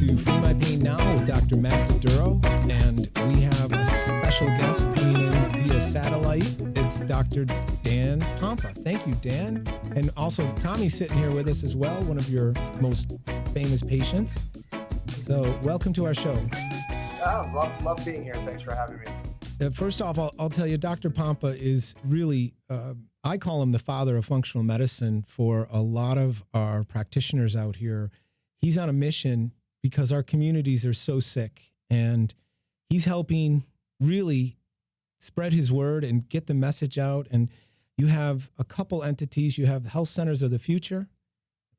to Free My Pain Now with Dr. Matt DeDuro, and we have a special guest coming in via satellite. It's Dr. Dan Pompa. Thank you, Dan. And also, Tommy's sitting here with us as well, one of your most famous patients. So, welcome to our show. Love being here. Thanks for having me. First off, I'll tell you, Dr. Pompa is really, I call him the father of functional medicine for a lot of our practitioners out here. He's on a mission because our communities are so sick, and he's helping really spread his word and get the message out. And you have a couple entities. You have Health Centers of the Future,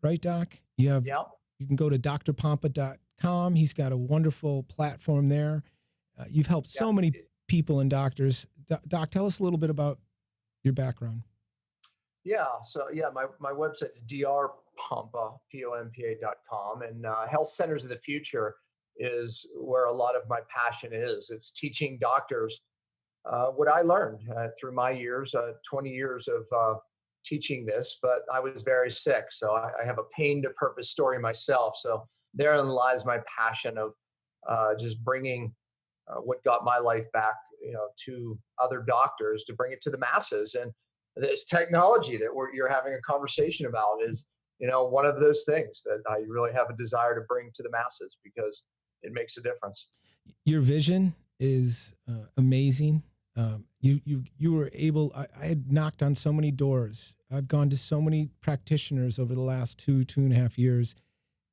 right, Doc? You have. Yep. You can go to drpompa.com. He's got a wonderful platform there. You've helped so many people and doctors. Doc, tell us a little bit about your background. Yeah. So my website is drpompa, pompa.com, and Health Centers of the Future is where a lot of my passion is. It's teaching doctors what I learned through my years, 20 years of teaching this, but I was very sick. So I have a pain to purpose story myself. So therein lies my passion of just bringing what got my life back, to other doctors, to bring it to the masses. And this technology that you're having a conversation about is, one of those things that I really have a desire to bring to the masses because it makes a difference. Your vision is amazing. You were able. I had knocked on so many doors. I've gone to so many practitioners over the last 2.5 years,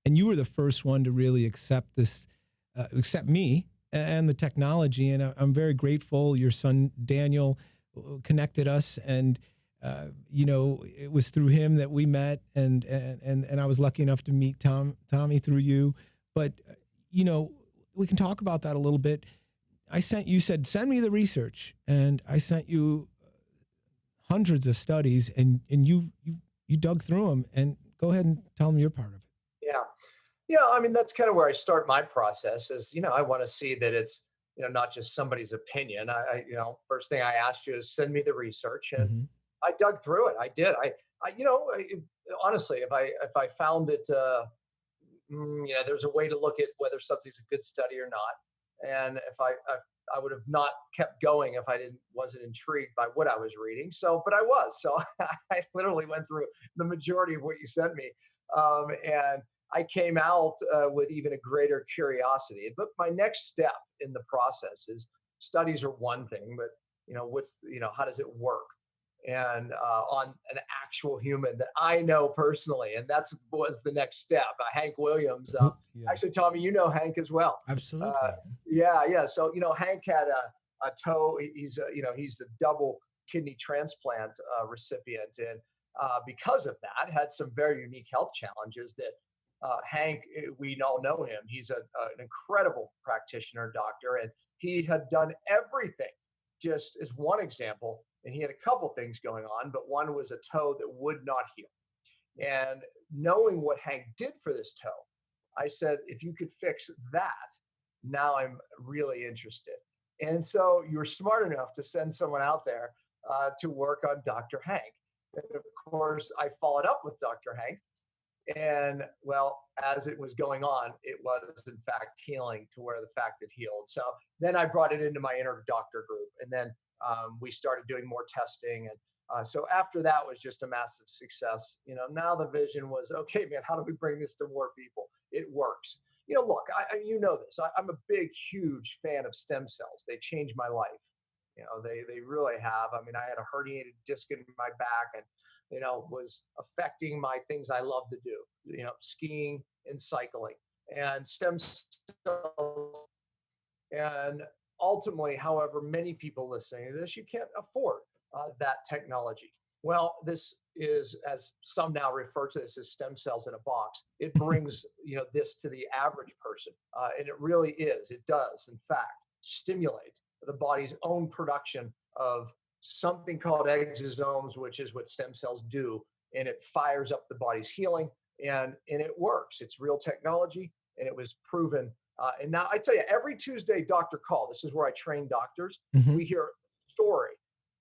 and you were the first one to really accept this, accept me and the technology. And I'm very grateful. Your son Daniel connected us, and it was through him that we met, and I was lucky enough to meet Tommy through you. But we can talk about that a little bit. You said, send me the research, and I sent you hundreds of studies, and you dug through them. And go ahead and tell them your part of it. Yeah. I mean, that's kind of where I start my process is, I want to see that it's, not just somebody's opinion. I first thing I asked you is send me the research, and I dug through it. I did. Honestly, if I found it, there's a way to look at whether something's a good study or not. And if I would have not kept going if I wasn't intrigued by what I was reading. But I was. So I literally went through the majority of what you sent me, and I came out with even a greater curiosity. But my next step in the process is studies are one thing, but how does it work? And on an actual human that I know personally, and was the next step. Hank Williams, Yes. Actually, Tommy, you know Hank as well. Absolutely. Yeah. So Hank had a toe. He's a double kidney transplant recipient, and because of that, had some very unique health challenges. That Hank, we all know him. He's an incredible practitioner, doctor, and he had done everything. Just as one example. And he had a couple things going on, but one was a toe that would not heal. And knowing what Hank did for this toe, I said, if you could fix that, now I'm really interested. And so you were smart enough to send someone out there to work on Dr. Hank. And of course, I followed up with Dr. Hank. And well, as it was going on, it was in fact healing to where the fact it healed. So then I brought it into my inner doctor group. And then we started doing more testing. And so after that was just a massive success. Now the vision was, okay, man, how do we bring this to more people? It works. Look, this. I'm a big, huge fan of stem cells. They changed my life. They really have. I mean, I had a herniated disc in my back and, was affecting my things I love to do, skiing and cycling and stem cells. And ultimately, however, many people listening to this, you can't afford that technology. Well, this is, as some now refer to this as stem cells in a box. It brings, this to the average person. And it really is. It does, in fact, stimulate the body's own production of something called exosomes, which is what stem cells do. And it fires up the body's healing, and it works. It's real technology, and it was proven. And now I tell you, every Tuesday doctor call, this is where I train doctors. We hear a story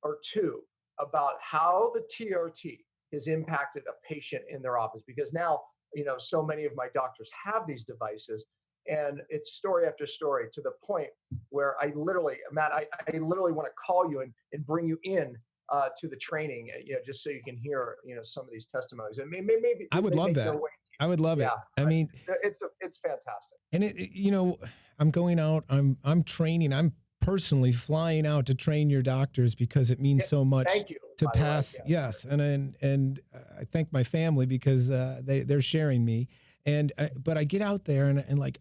or two about how the TRT has impacted a patient in their office, because now, so many of my doctors have these devices, And it's story after story to the point where Matt, I literally want to call you and bring you in to the training, just so you can hear, some of these testimonies, and maybe I would they love make their that. way. I would love Yeah, it. I mean, it's fantastic. and I'm going out. I'm training. I'm personally flying out to train your doctors because it means Yeah, so much thank you, to by the way. pass. Yeah, Yes, and I thank my family because they're sharing me. And but I get out there and like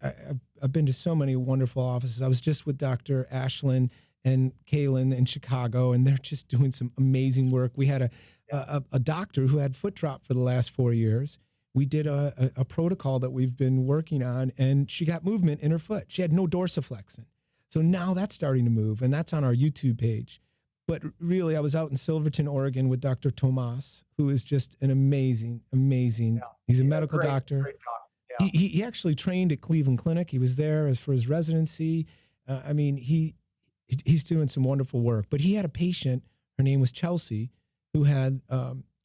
I've been to so many wonderful offices. I was just with Dr. Ashlyn and Kaylin in Chicago, and they're just doing some amazing work. We had a doctor who had foot drop for the last 4 years. We did a protocol that we've been working on, and she got movement in her foot. She had no dorsiflexin. So now that's starting to move, and that's on our YouTube page. But really, I was out in Silverton, Oregon with Dr. Tomas, who is just an amazing. yeah, He's a yeah, medical doctor. great talk. Yeah, He actually trained at Cleveland Clinic. He was there for his residency. I mean, he's doing some wonderful work. But he had a patient, her name was Chelsea, who had,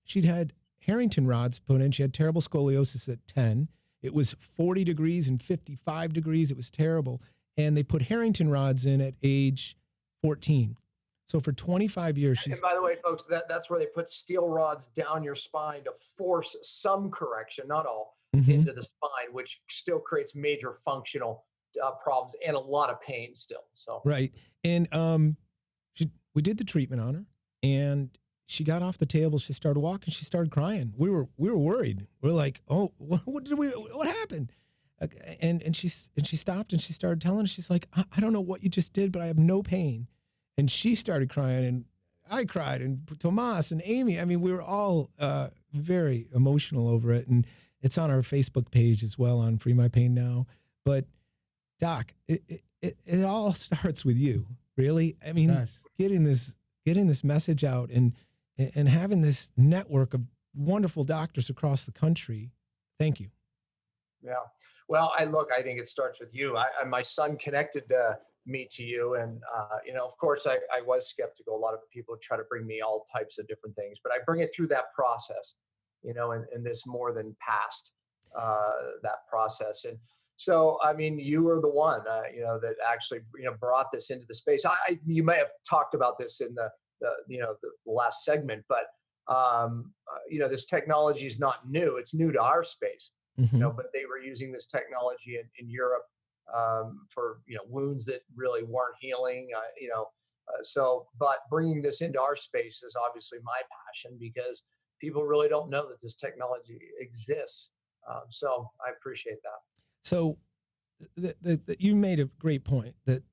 she'd had Harrington rods put in. She had terrible scoliosis at 10. It was 40 degrees and 55 degrees. It was terrible. And they put Harrington rods in at age 14. So for 25 years, and by the way, folks, that's where they put steel rods down your spine to force some correction, not all, into the spine, which still creates major functional problems and a lot of pain still. So right. And we did the treatment on her, and she got off the table. She started walking. She started crying. We were worried. We're like, oh, what happened? And she stopped and she started telling us. She's like, I don't know what you just did, but I have no pain. And she started crying, and I cried, and Tomas and Amy. I mean, we were all very emotional over it, and it's on our Facebook page as well on Free My Pain Now. But Doc, it all starts with you, really. I mean, getting this message out and having this network of wonderful doctors across the country. Thank you. Yeah. Well, I think it starts with you. My son connected me to you. And, of course, I was skeptical. A lot of people try to bring me all types of different things, but I bring it through that process, and this more than past that process. And so, I mean, you were the one, that actually, brought this into the space. You may have talked about this in the last segment, but, this technology is not new. It's new to our space, but they were using this technology in Europe for wounds that really weren't healing. But bringing this into our space is obviously my passion because people really don't know that this technology exists. So I appreciate that. So you made a great point that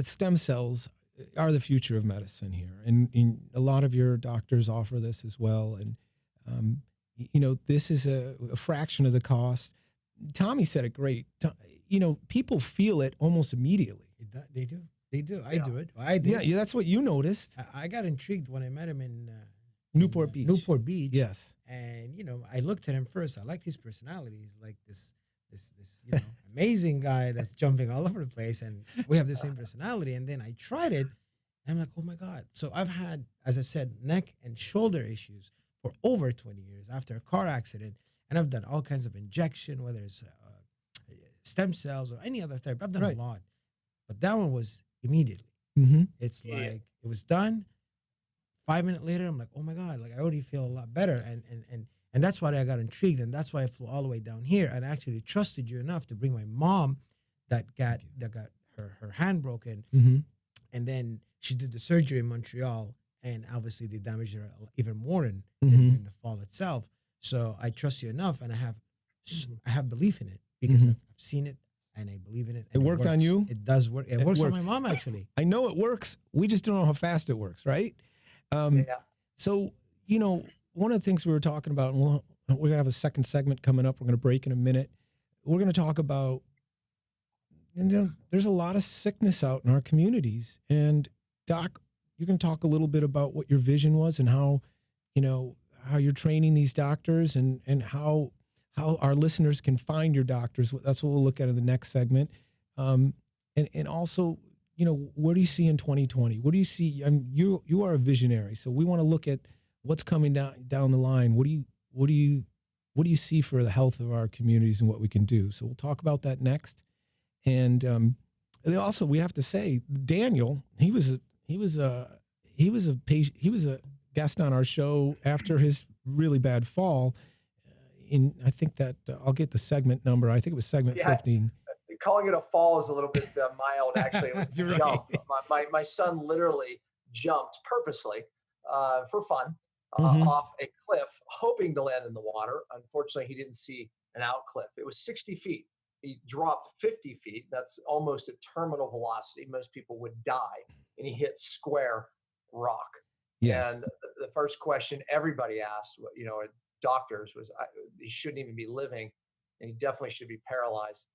stem cells are the future of medicine here, and a lot of your doctors offer this as well. And this is a fraction of the cost. Tommy said it great. People feel it almost immediately. They do. I do it. I did. Yeah, that's what you noticed. I got intrigued when I met him in Newport Beach. Newport Beach. Yes. And I looked at him first. I liked his personality. He's like this amazing guy that's jumping all over the place, and we have the same personality. And then I tried it, and I'm like, oh my God. So I've had, as I said, neck and shoulder issues for over 20 years after a car accident, and I've done all kinds of injection, whether it's stem cells or any other therapy. I've done a lot, but that one was immediately. It's like it was done. 5 minutes later, I'm like, oh my God, like I already feel a lot better, and that's why I got intrigued, and that's why I flew all the way down here and actually trusted you enough to bring my mom that got her hand broken, and then she did the surgery in Montreal, and obviously they damaged her even more in the fall itself. So I trust you enough, and I have belief in it because I've seen it and I believe in it. It worked on you? It does work. It works on my mom, actually. I know it works. We just don't know how fast it works, right? So, one of the things we were talking about, and we're going to have a second segment coming up. We're going to break in a minute. We're going to talk about, there's a lot of sickness out in our communities. And Doc, you're going to talk a little bit about what your vision was and how you're training these doctors and how our listeners can find your doctors. That's what we'll look at in the next segment. And also, what do you see in 2020? What do you see? You are a visionary, so we want to look at what's coming down the line. What do you see for the health of our communities and what we can do? So we'll talk about that next. And they also, we have to say, Daniel, he was a guest on our show after his really bad fall. I think that I'll get the segment number. I think it was segment 15. Calling it a fall is a little bit mild, actually. It was a jump. My son literally jumped purposely for fun off a cliff, hoping to land in the water. Unfortunately, he didn't see an out cliff. It was 60 feet. He dropped 50 feet. That's almost a terminal velocity. Most people would die. And he hit square rock. Yes. And the first question everybody asked, doctors, was he shouldn't even be living, and he definitely should be paralyzed.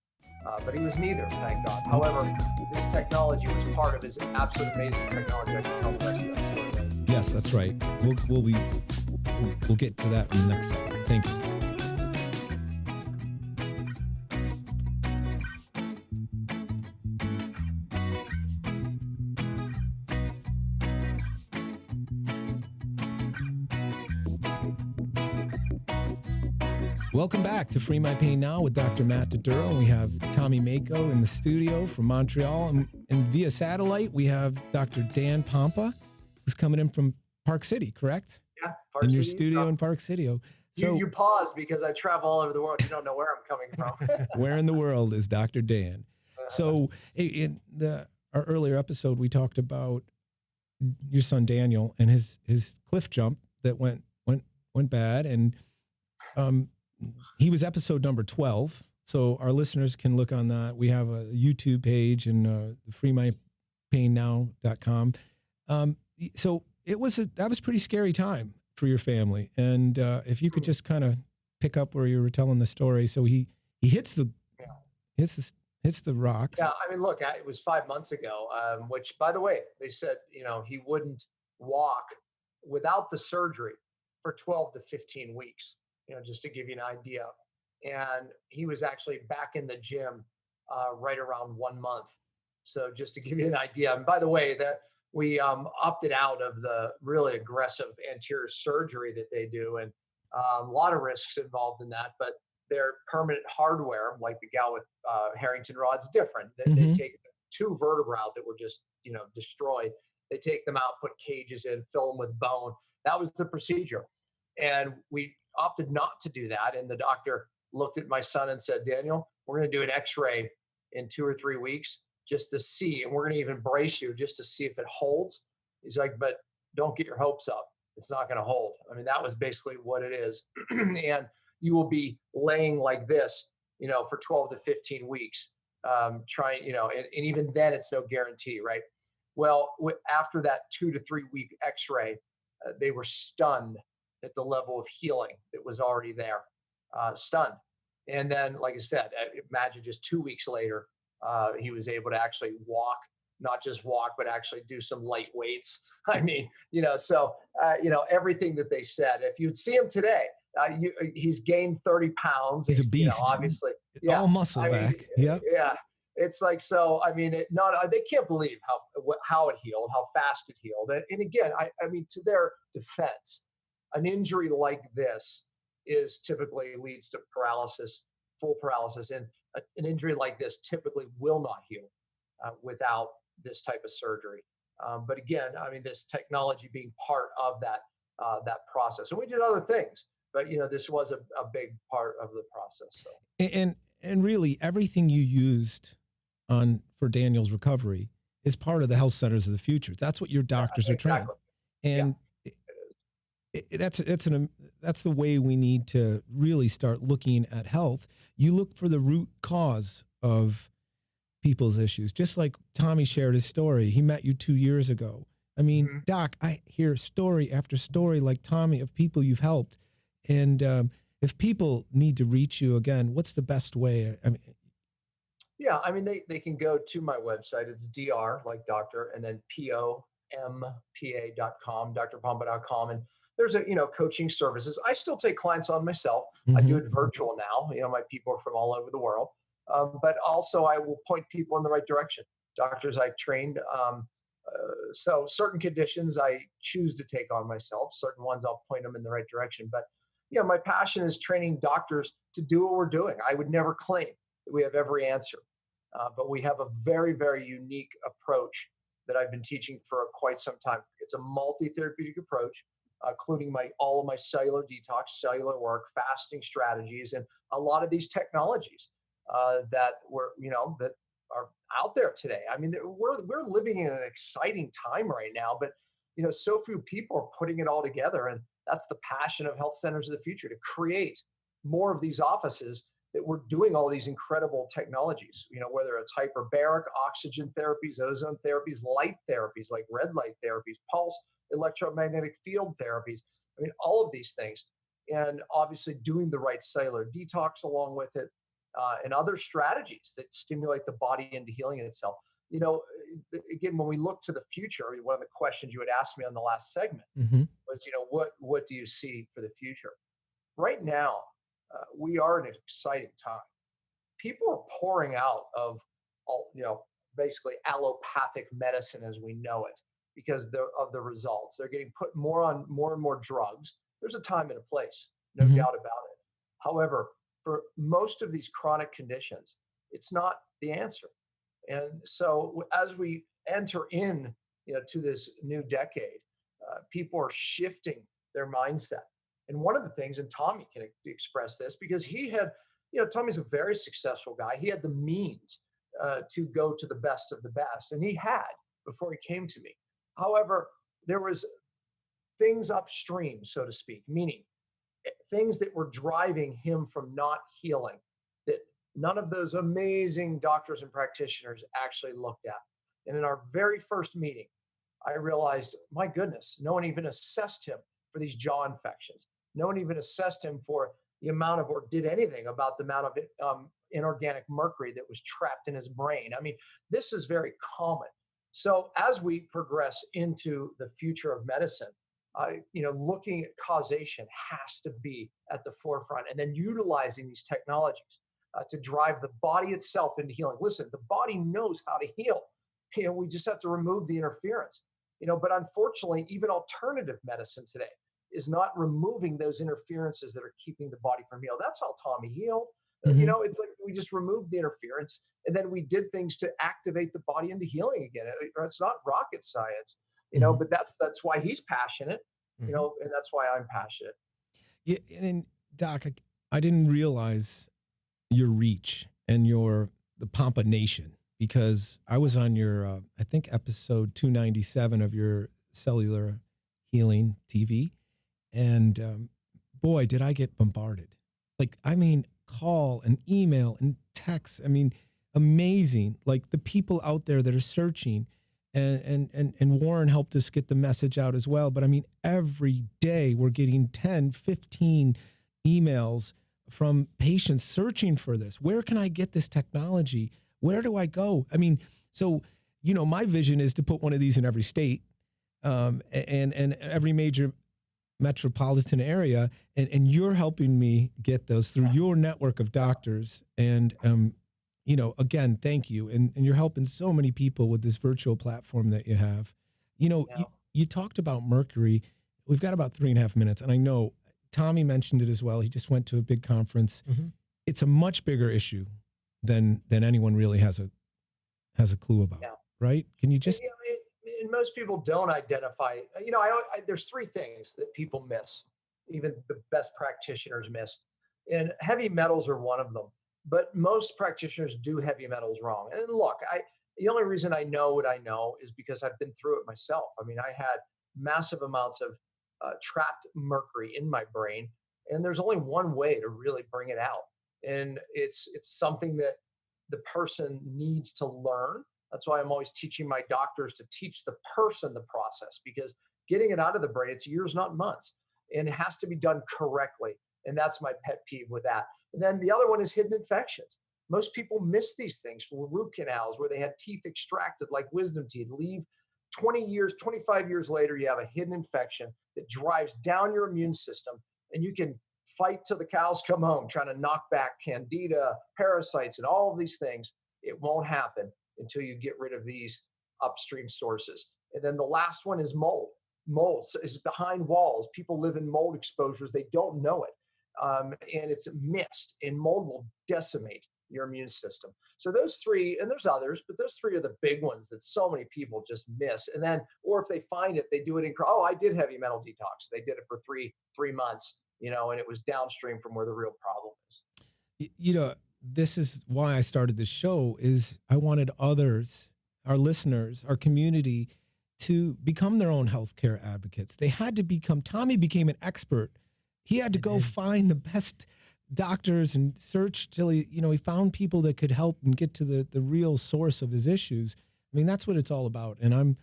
But he was neither, thank God. However, this technology was part of his absolute amazing technology. I can tell the rest of that story. Yes, that's right. We'll get to that in the next segment. Thank you. Welcome back to Free My Pain Now with Dr. Matt Doduro. We have Tommy Mako in the studio from Montreal. And via satellite, we have Dr. Dan Pompa, who's coming in from Park City, correct? Yeah, Park in City. your studio in Park City. So you paused because I travel all over the world. You don't know where I'm coming from. Where in the world is Dr. Dan? So in our earlier episode, we talked about your son Daniel and his cliff jump that went bad, and he was episode number 12. So our listeners can look on that. We have a YouTube page and freemypainnow.com. So that was a pretty scary time for your family. And if you could just kind of pick up where you were telling the story. So he hits the rocks. Yeah, I mean, look, it was 5 months ago, which, by the way, they said, he wouldn't walk without the surgery for 12 to 15 weeks, just to give you an idea. And he was actually back in the gym right around 1 month. So just to give you an idea. And by the way, that we opted out of the really aggressive anterior surgery that they do. And a lot of risks involved in that, but their permanent hardware, like the gal with Harrington rod's, different. They take 2 vertebrae out that were just, destroyed. They take them out, put cages in, fill them with bone. That was the procedure. And we opted not to do that. And the doctor looked at my son and said, Daniel, we're going to do an x-ray in 2 or 3 weeks just to see, and we're going to even brace you just to see if it holds. He's like, but don't get your hopes up. It's not going to hold. I mean, that was basically what it is. And you will be laying like this, for 12 to 15 weeks, trying, and even then it's no guarantee, right? Well, after that 2 to 3 week x-ray, they were stunned at the level of healing that was already there, stunned. And then, like I said, imagine just 2 weeks later, he was able to actually walk, not just walk, but actually do some light weights. I mean, so, everything that they said, if you'd see him today, he's gained 30 pounds. He's a beast. Obviously. All muscle back. Yeah. Yeah. It's like, so, I mean, they can't believe how it healed, how fast it healed. And again, I mean, to their defense, an injury like this typically leads to paralysis, full paralysis. And an injury like this typically will not heal without this type of surgery. But again, I mean, this technology being part of that process. And we did other things, but this was a big part of the process. So. And really, everything you used for Daniel's recovery is part of the health centers of the future. That's what your doctors are trained. And that's the way we need to really start looking at health. You look for the root cause of people's issues. Just like Tommy shared his story. He met you 2 years ago. I mean, Doc, I hear story after story like Tommy of people you've helped. And if people need to reach you again, what's the best way? I mean, they can go to my website. It's DR, like doctor, and then POMPA.com, drpompa.com. And there's coaching services. I still take clients on myself. I do it virtual now. My people are from all over the world. But also I will point people in the right direction. Doctors I trained. So certain conditions I choose to take on myself. Certain ones I'll point them in the right direction. But my passion is training doctors to do what we're doing. I would never claim that we have every answer. But we have a very, very unique approach that I've been teaching for quite some time. It's a multi-therapeutic approach, including all of my cellular detox, cellular work, fasting strategies, and a lot of these technologies that are out there today. I mean, we're living in an exciting time right now, but so few people are putting it all together, and that's the passion of Health Centers of the Future, to create more of these offices that we're doing all these incredible technologies, whether it's hyperbaric oxygen therapies, ozone therapies, light therapies like red light therapies, pulse electromagnetic field therapies. I mean, all of these things. And obviously doing the right cellular detox along with it, and other strategies that stimulate the body into healing itself. Again, when we look to the future, one of the questions you had asked me on the last segment Mm-hmm. was, what do you see for the future? Right now, we are in an exciting time. People are pouring out of basically allopathic medicine as we know it because of the results. They're getting put more and more drugs. There's a time and a place, no Mm-hmm. doubt about it. However, for most of these chronic conditions, it's not the answer. And so as we enter in, to this new decade, people are shifting their mindset. And one of the things, and Tommy can express this because Tommy's a very successful guy. He had the means to go to the best of the best, and he had before he came to me. However, there was things upstream, so to speak, meaning things that were driving him from not healing that none of those amazing doctors and practitioners actually looked at. And in our very first meeting, I realized, my goodness, no one even assessed him for these jaw infections. No one even assessed him for the amount of, or did anything about the amount of inorganic mercury that was trapped in his brain. I mean, this is very common. So as we progress into the future of medicine, looking at causation has to be at the forefront, and then utilizing these technologies to drive the body itself into healing. Listen, the body knows how to heal. We just have to remove the interference. But unfortunately, even alternative medicine today is not removing those interferences that are keeping the body from heal. That's how Tommy healed. Mm-hmm. It's like we just removed the interference, and then we did things to activate the body into healing again. It's not rocket science, Mm-hmm. but that's why he's passionate, Mhm. and that's why I'm passionate. Yeah, and Doc, I didn't realize your reach and the Pampa Nation, because I was on your I think episode 297 of your cellular healing TV, and boy, did I get bombarded. Like, I mean, call and email and text. I mean, amazing. Like the people out there that are searching, and Warren helped us get the message out as well. But I mean, every day we're getting 10, 15 emails from patients searching for this. Where can I get this technology? Where do I go? I mean, so, my vision is to put one of these in every state, and every major metropolitan area, and you're helping me get those through your network of doctors. And again, thank you, and you're helping so many people with this virtual platform that you have. Yeah. You talked about mercury. We've got about 3.5 minutes, and I know Tommy mentioned it as well. He just went to a big conference. Mm-hmm. It's a much bigger issue than anyone really has a clue about. Yeah. Right? Can you just? And most people don't identify. There's three things that people miss, even the best practitioners miss, and heavy metals are one of them. But most practitioners do heavy metals wrong. And look, the only reason I know what I know is because I've been through it myself. I mean, I had massive amounts of trapped mercury in my brain, and there's only one way to really bring it out, and it's something that the person needs to learn. That's why I'm always teaching my doctors to teach the person the process, because getting it out of the brain, it's years, not months, and it has to be done correctly. And that's my pet peeve with that. And then the other one is hidden infections. Most people miss these things for root canals where they had teeth extracted like wisdom teeth. Leave 20 years, 25 years later, you have a hidden infection that drives down your immune system, and you can fight till the cows come home trying to knock back candida, parasites, and all of these things. It won't happen until you get rid of these upstream sources. And then the last one is mold. Mold is behind walls. People live in mold exposures. They don't know it. And it's missed, and mold will decimate your immune system. So those three, and there's others, but those three are the big ones that so many people just miss. And then, or if they find it, they do it in, oh, I did heavy metal detox. They did it for three months, and it was downstream from where the real problem is. This is why I started this show, is I wanted others, our listeners, our community, to become their own healthcare advocates. They had to become, Tommy became an expert. He had to go find the best doctors and search till he found people that could help and get to the real source of his issues. I mean, that's what it's all about. And I'm,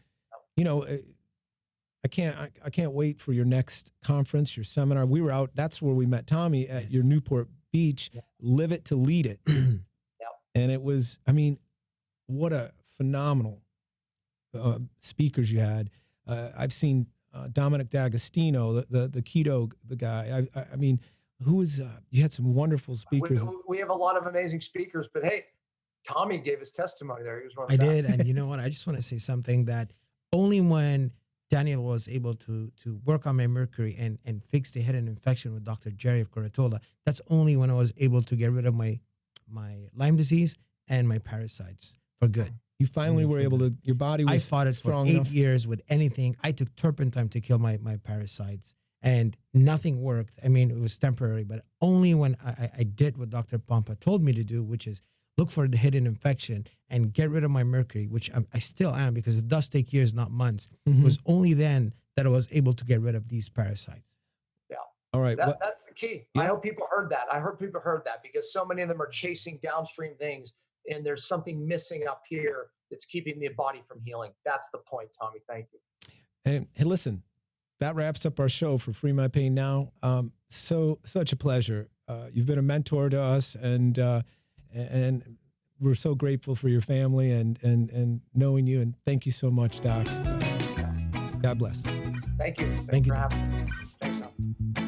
I can't wait for your next conference, your seminar. We were out, that's where we met Tommy, at your Newport Beach, Live It to Lead It. And it was, what a phenomenal speakers you had. I've seen Dominic D'Agostino, the keto, the guy. Who was, you had some wonderful speakers. We have a lot of amazing speakers, but hey, Tommy gave his testimony there. He was one of the I best. did. And you know what? I just want to say something, that only when Daniel was able to work on my mercury and fix the hidden infection with Dr. Jerry of Coratola, that's only when I was able to get rid of my Lyme disease and my parasites for good. You finally were able to, your body was I fought it for 8 enough. years with anything. I took turpentine to kill my parasites, and nothing worked. It was temporary, but only when I did what Dr. Pompa told me to do, which is look for the hidden infection and get rid of my mercury, which I still am, because it does take years, not months. It was only then that I was able to get rid of these parasites. Yeah. All right. That's the key. Yeah. I hope people heard that. I heard people heard that, because so many of them are chasing downstream things, and there's something missing up here that's keeping the body from healing. That's the point, Tommy. Thank you. And hey, listen, that wraps up our show for Free My Pain Now. Such a pleasure. You've been a mentor to us, and we're so grateful for your family and knowing you. And thank you so much, Doc. God bless. Thank you. Thank you, for Doc. having me. Thanks, Tom.